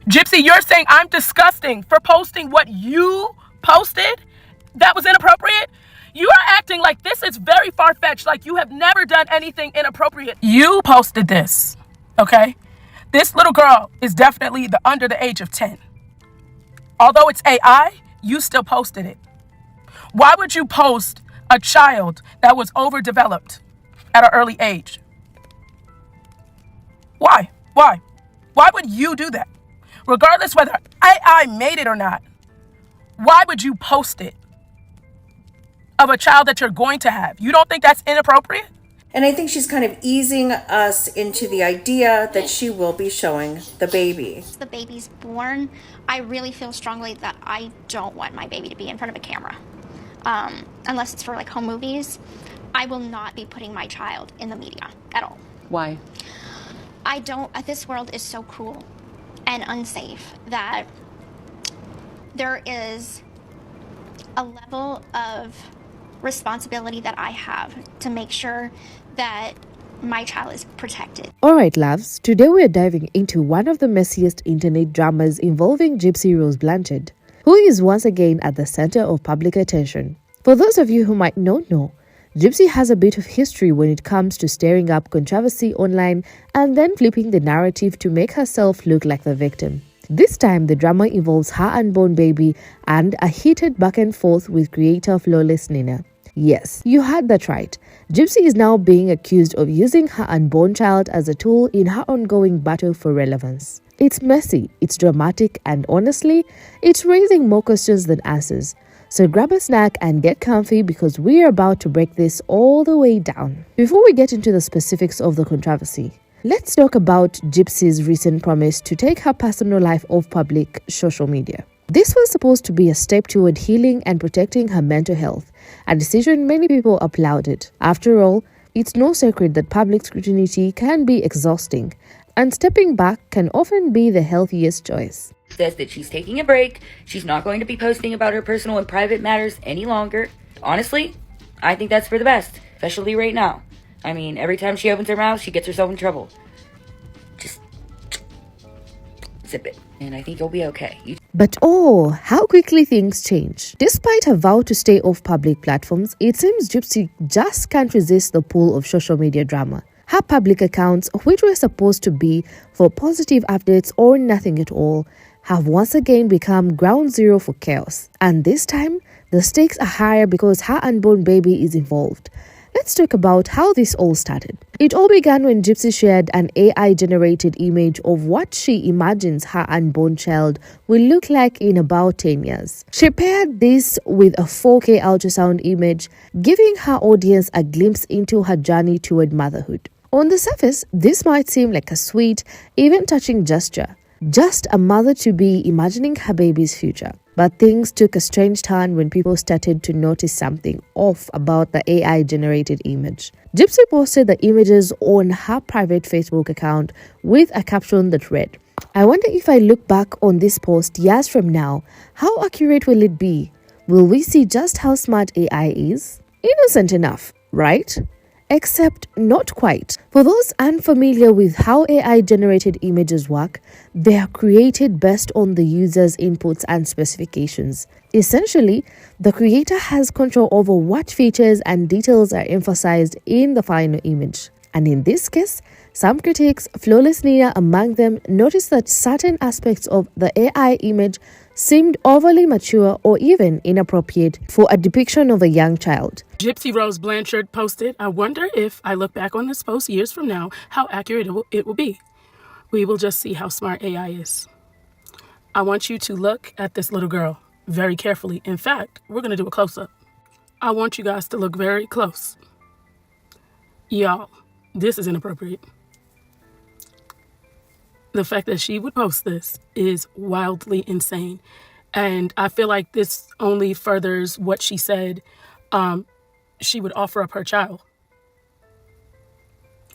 Gypsy, you're saying I'm disgusting for posting what you posted? That was inappropriate? You are acting like this is very far-fetched, like you have never done anything inappropriate. You posted this, okay? This little girl is definitely under the age of 10. Although it's AI, you still posted it. Why would you post a child that was overdeveloped at an early age? Why? Why? Why would you do that? Regardless whether AI made it or not, why would you post it of a child that you're going to have? You don't think that's inappropriate? And I think she's kind of easing us into the idea that she will be showing the baby. The baby's born, I really feel strongly that I don't want my baby to be in front of a camera. Unless it's for like home movies, I will not be putting my child in the media at all. Why? This world is so cruel and unsafe that there is a level of responsibility that I have to make sure that my child is protected. Alright loves, today we are diving into one of the messiest internet dramas involving gypsy-rose Blanchard, who is once again at the center of public attention. For those of you who might not know, Gypsy has a bit of history when it comes to stirring up controversy online and then flipping the narrative to make herself look like the victim. This time, the drama involves her unborn baby and a heated back and forth with creator Flawless Nina. Yes, you heard that right. Gypsy is now being accused of using her unborn child as a tool in her ongoing battle for relevance. It's messy, it's dramatic, and honestly, it's raising more questions than answers. So grab a snack and get comfy because we're about to break this all the way down. Before we get into the specifics of the controversy, let's talk about Gypsy's recent promise to take her personal life off public social media. This was supposed to be a step toward healing and protecting her mental health, a decision many people applauded. After all, it's no secret that public scrutiny can be exhausting, and stepping back can often be the healthiest choice. Says that she's taking a break, she's not going to be posting about her personal and private matters any longer. Honestly, I think that's for the best, especially right now. I mean, every time she opens her mouth, she gets herself in trouble. Just zip it, and I think you'll be okay. But oh, how quickly things change. Despite her vow to stay off public platforms, it seems Gypsy just can't resist the pull of social media drama. Her public accounts, which were supposed to be for positive updates or nothing at all, have once again become ground zero for chaos. And this time, the stakes are higher because her unborn baby is involved. Let's talk about how this all started. It all began when Gypsy shared an AI-generated image of what she imagines her unborn child will look like in about 10 years. She paired this with a 4K ultrasound image, giving her audience a glimpse into her journey toward motherhood. On the surface, this might seem like a sweet, even touching gesture. Just a mother-to-be imagining her baby's future. But things took a strange turn when people started to notice something off about the AI-generated image. Gypsy posted the images on her private Facebook account with a caption that read, "I wonder if I look back on this post years from now, how accurate will it be? Will we see just how smart AI is?" Innocent enough, right? Except not quite. For those unfamiliar with how AI-generated images work, they are created based on the user's inputs and specifications. Essentially, the creator has control over what features and details are emphasized in the final image. And in this case, some critics, Flawless Nina among them, noticed that certain aspects of the AI image seemed overly mature or even inappropriate for a depiction of a young child. Gypsy-rose Blanchard posted, "I wonder if I look back on this post years from now, how accurate it will be. We will just see how smart AI is." I want you to look at this little girl very carefully. In fact, we're going to do a close-up. I want you guys to look very close. Y'all, this is inappropriate. The fact that she would post this is wildly insane. And I feel like this only furthers what she said. She would offer up her child.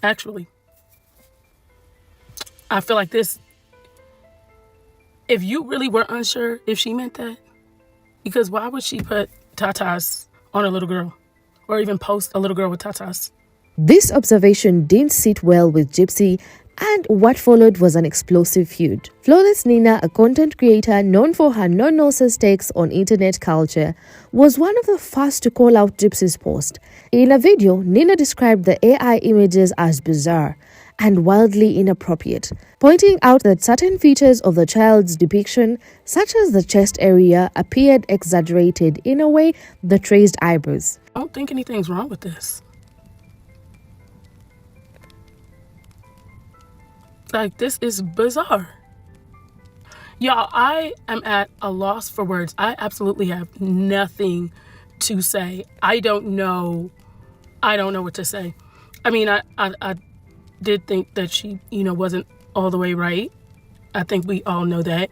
Actually, I feel like this, if you really were unsure if she meant that, because why would she put tatas on a little girl or even post a little girl with tatas? This observation didn't sit well with Gypsy, and what followed was an explosive feud. Flawless Nina, a content creator known for her no-nonsense takes on internet culture, was one of the first to call out Gypsy's post. In a video, Nina described the AI images as bizarre and wildly inappropriate, pointing out that certain features of the child's depiction, such as the chest area, appeared exaggerated in a way that raised eyebrows. I don't think anything's wrong with this. Like, this is bizarre. Y'all, I am at a loss for words. I absolutely have nothing to say. I don't know what to say. I mean, I did think that she, wasn't all the way right. I think we all know that.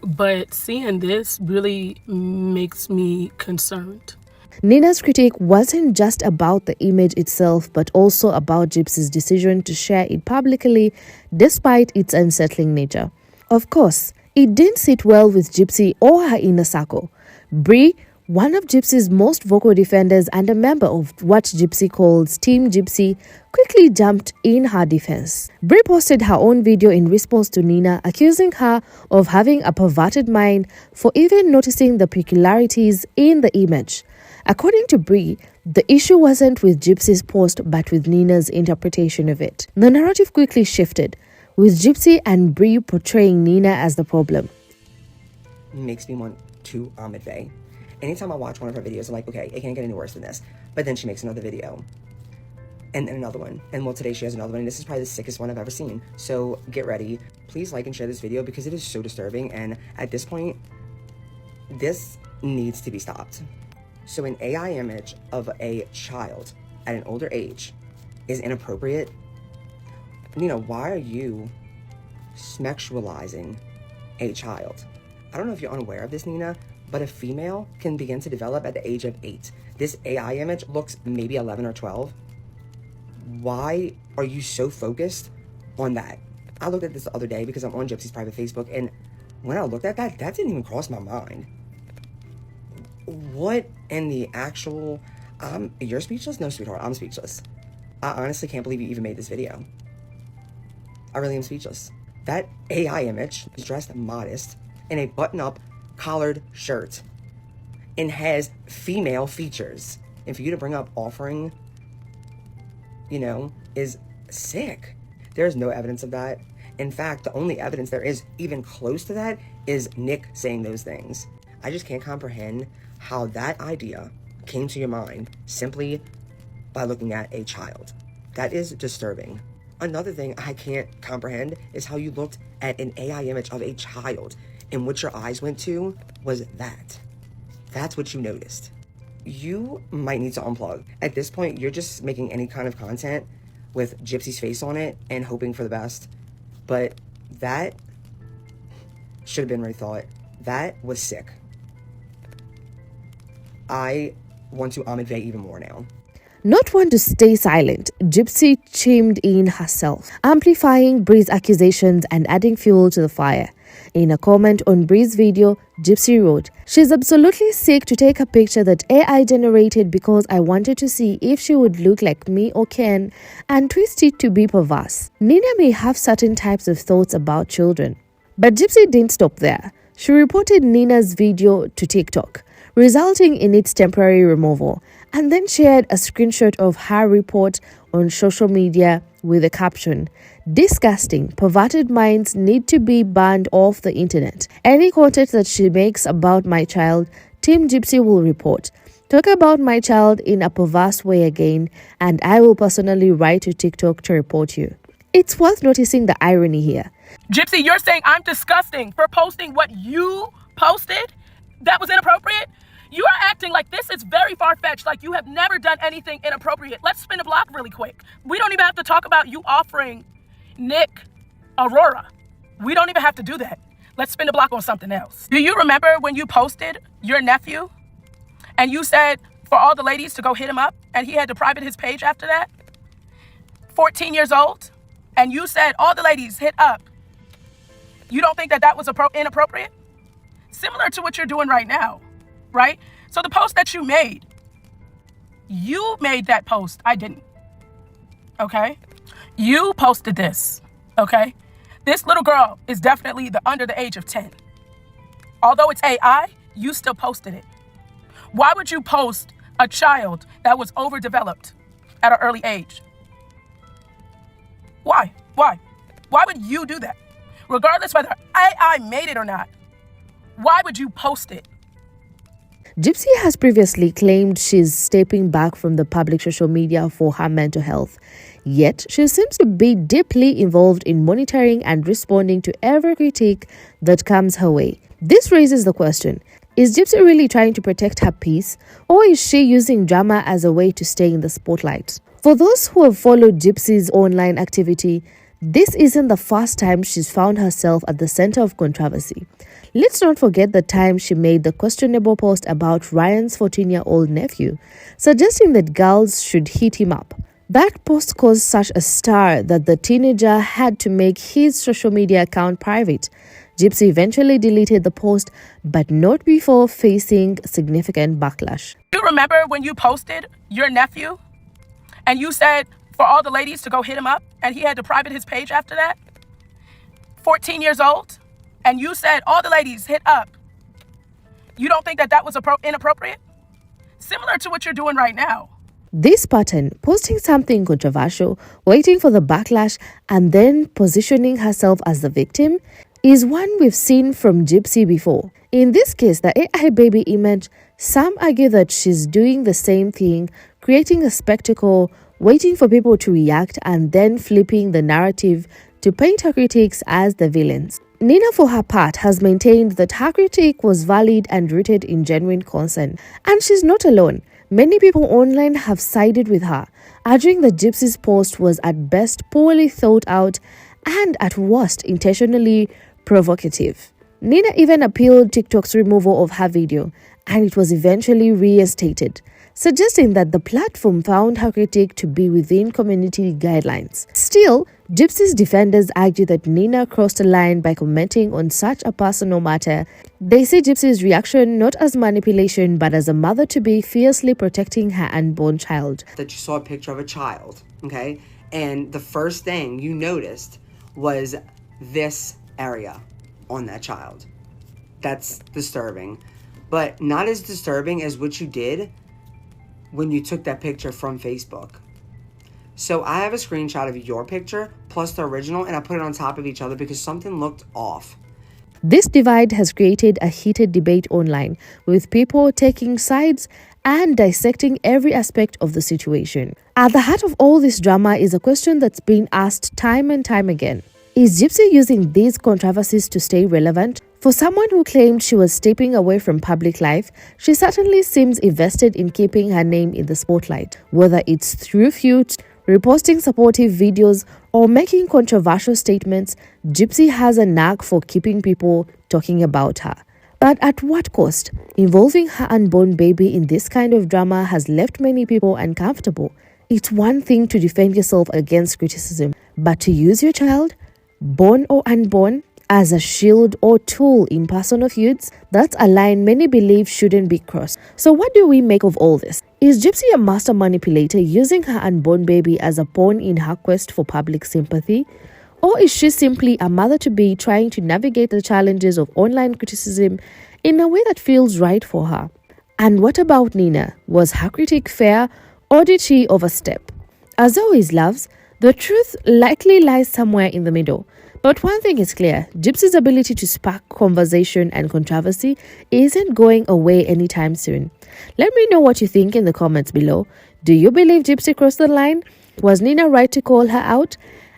But seeing this really makes me concerned. Nina's critique wasn't just about the image itself, but also about Gypsy's decision to share it publicly despite its unsettling nature. Of course, it didn't sit well with Gypsy or her inner circle. Bree, one of Gypsy's most vocal defenders and a member of what Gypsy calls Team Gypsy, quickly jumped in her defense. Bree posted her own video in response to Nina, accusing her of having a perverted mind for even noticing the peculiarities in the image. According to Bree, the issue wasn't with Gypsy's post but with Nina's interpretation of it. The narrative quickly shifted, with Gypsy and Bree portraying Nina as the problem. Makes me want to advay. Anytime I watch one of her videos, I'm like, okay, it can't get any worse than this. But then she makes another video. And then another one. And well, today she has another one. And this is probably the sickest one I've ever seen. So get ready. Please like and share this video because it is so disturbing. And at this point, this needs to be stopped. So an AI image of a child at an older age is inappropriate. Nina, why are you sexualizing a child? I don't know if you're unaware of this, Nina, but a female can begin to develop at the age of 8. This AI image looks maybe 11 or 12. Why are you so focused on that? I looked at this the other day because I'm on Gypsy's private Facebook, and when I looked at that didn't even cross my mind. What in the actual... you're speechless? No, sweetheart, I'm speechless. I honestly can't believe you even made this video. I really am speechless. That AI image is dressed modest in a button-up collared shirt and has female features. And for you to bring up offering, is sick. There's no evidence of that. In fact, the only evidence there is even close to that is Nick saying those things. I just can't comprehend how that idea came to your mind simply by looking at a child. That is disturbing. Another thing I can't comprehend is how you looked at an AI image of a child and what your eyes went to was that. That's what you noticed. You might need to unplug. At this point, you're just making any kind of content with Gypsy's face on it and hoping for the best. But that should have been rethought. That was sick. I want to advay even more now. Not one to stay silent, Gypsy chimed in herself, amplifying Bree's accusations and adding fuel to the fire. In a comment on Bree's video, Gypsy wrote, "She's absolutely sick to take a picture that AI generated because I wanted to see if she would look like me or Ken and twist it to be perverse. Nina may have certain types of thoughts about children." But Gypsy didn't stop there. She reported Nina's video to TikTok, resulting in its temporary removal, and then shared a screenshot of her report on social media with a caption, "Disgusting, perverted minds need to be banned off the internet. Any content that she makes about my child, Team Gypsy will report. Talk about my child in a perverse way again, and I will personally write to TikTok to report you." It's worth noticing the irony here. Gypsy, you're saying I'm disgusting for posting what you posted? That was inappropriate? You are acting like this is very far-fetched, like you have never done anything inappropriate. Let's spin the block really quick. We don't even have to talk about you offering Nick Aurora. We don't even have to do that. Let's spin the block on something else. Do you remember when you posted your nephew and you said for all the ladies to go hit him up and he had to private his page after that? 14 years old, and you said all the ladies hit up. You don't think that was inappropriate? Similar to what you're doing right now. Right? So the post that you made that post. I didn't. okay? You posted this, okay? This little girl is definitely under the age of 10. Although it's AI, you still posted it. Why would you post a child that was overdeveloped at an early age? Why? Why? Why would you do that? Regardless whether AI made it or not, why would you post it? Gypsy has previously claimed she's stepping back from the public social media for her mental health. Yet, she seems to be deeply involved in monitoring and responding to every critique that comes her way. This raises the question, is Gypsy really trying to protect her peace, or is she using drama as a way to stay in the spotlight? For those who have followed Gypsy's online activity, this isn't the first time she's found herself at the center of controversy. Let's not forget the time she made the questionable post about Ryan's 14-year-old nephew, suggesting that girls should hit him up. That post caused such a stir that the teenager had to make his social media account private. Gypsy eventually deleted the post, but not before facing significant backlash. You remember when you posted your nephew and you said for all the ladies to go hit him up and he had to private his page after that? 14 years old, and you said all the ladies hit up. You don't think that was inappropriate? Similar to what you're doing right now. This pattern, posting something controversial, waiting for the backlash, and then positioning herself as the victim, is one we've seen from Gypsy before. In this case, the AI baby image, some argue that she's doing the same thing, creating a spectacle, waiting for people to react, and then flipping the narrative to paint her critics as the villains. Nina, for her part, has maintained that her critique was valid and rooted in genuine concern. And she's not alone. Many people online have sided with her, arguing that Gypsy's post was at best poorly thought out and at worst intentionally provocative. Nina even appealed TikTok's removal of her video, and it was eventually reinstated, suggesting that the platform found her critique to be within community guidelines. Still, Gypsy's defenders argue that Nina crossed a line by commenting on such a personal matter. They see Gypsy's reaction not as manipulation but as a mother-to-be fiercely protecting her unborn child. That you saw a picture of a child, okay? And the first thing you noticed was this area on that child. That's disturbing. But not as disturbing as what you did when you took that picture from Facebook. So I have a screenshot of your picture plus the original, and I put it on top of each other because something looked off. This divide has created a heated debate online, with people taking sides and dissecting every aspect of the situation. At the heart of all this drama is a question that's been asked time and time again. Is Gypsy using these controversies to stay relevant? For someone who claimed she was stepping away from public life, she certainly seems invested in keeping her name in the spotlight, whether it's through feuds, reposting supportive videos, or making controversial statements. Gypsy has a knack for keeping people talking about her. But at what cost? Involving her unborn baby in this kind of drama has left many people uncomfortable. It's one thing to defend yourself against criticism, but to use your child, born or unborn, as a shield or tool in personal feuds, that's a line many believe shouldn't be crossed. So what do we make of all this? Is Gypsy a master manipulator using her unborn baby as a pawn in her quest for public sympathy? Or is she simply a mother-to-be trying to navigate the challenges of online criticism in a way that feels right for her? And what about Nina? Was her critique fair, or did she overstep? As always, loves, the truth likely lies somewhere in the middle. But one thing is clear, Gypsy's ability to spark conversation and controversy isn't going away anytime soon. Let me know what you think in the comments below. Do you believe Gypsy crossed the line? Was Nina right to call her out?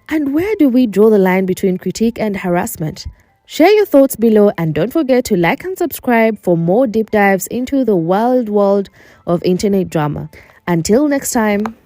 And where do we draw the line between critique and harassment? Share your thoughts below, and don't forget to like and subscribe for more deep dives into the wild world of internet drama. Until next time.